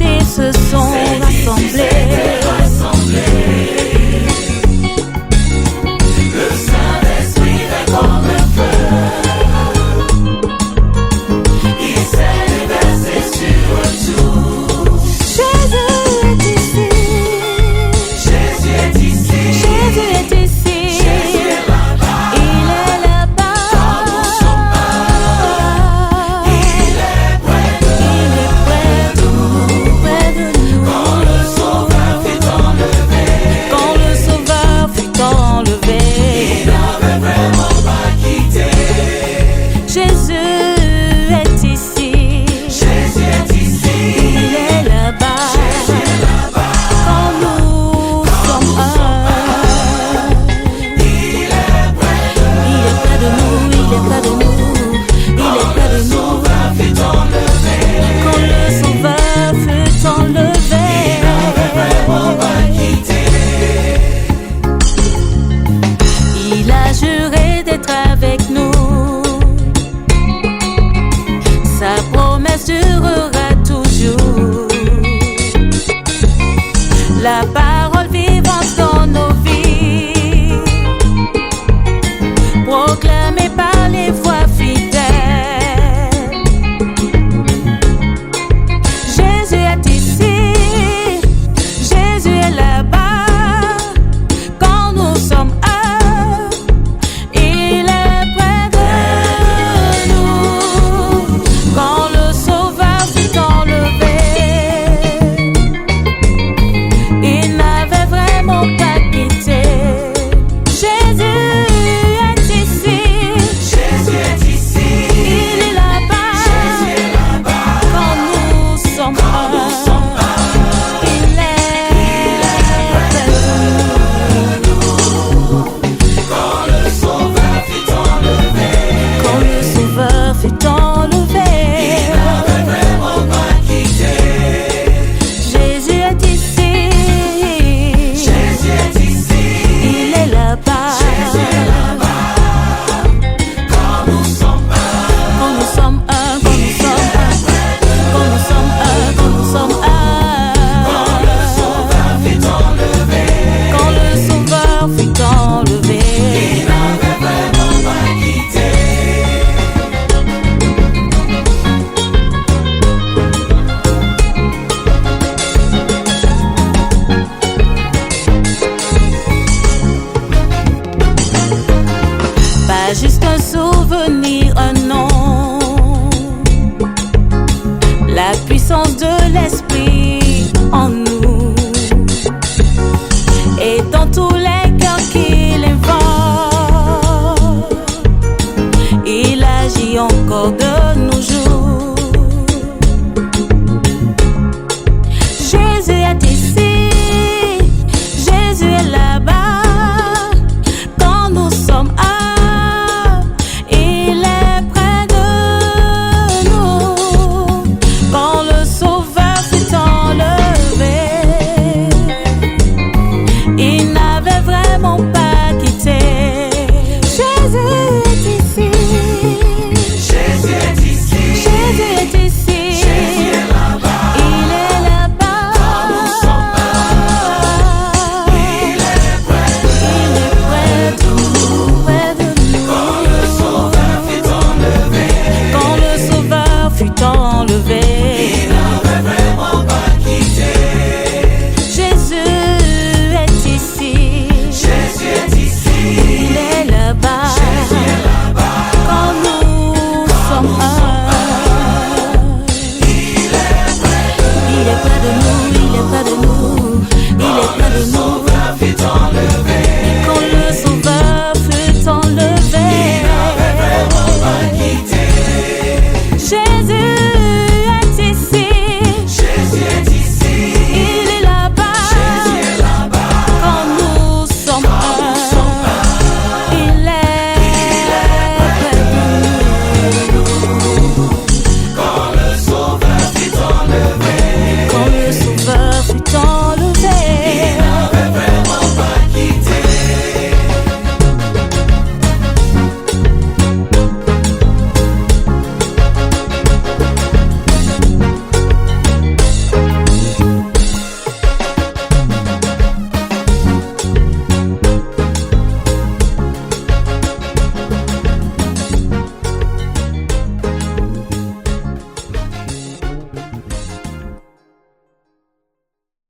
disciples se sont rassemblés. Sa promesse durera toujours. La parole vivante dans nos vies, proclamée par les voix fidèles. Jésus est ici, Jésus est là-bas. Quand nous sommes il est près de nous. Quand le Sauveur fut enlevé, il n'avait vraiment pas quitté. Jésus est ici, Jésus est ici, il est là-bas. Jésus est là-bas. Quand nous sommes il est près de nous. Quand le Sauveur fut enlevé, il n'avait vraiment pas quitté. Jésus est ici, Jésus est ici, il est là-bas. Jésus est là-bas. Quand nous sommes quand nous sommes quand nous sommes quand nous sommes quand le Sauveur fut enlevé, quand le Sauveur fut enlevé, il n'avait vraiment pas quitté. Pas juste un souvenir, un nom. La puissance de l'Esprit en nous et dans tous les cœurs qu'il invoque, il agit encore de nos jours. Jésus est ici, Jésus est là-bas. Quand nous sommes il est près de nous. Quand le Sauveur fut enlevé, il n'avait vraiment pas quitté. Jésus est ici, Jésus est ici, Jésus est ici, Jésus est là-bas, il est là-bas. Quand nous sommes il est près de nous, près de nous. Quand le Sauveur fut enlevé, quand le Sauveur fut enlevé, il n'avait vraiment pas quitté. Jésus est ici, Jésus est ici, il est là-bas. Jésus est là-bas. Quand nous sommes il est près de nous, il est près de nous, il est près de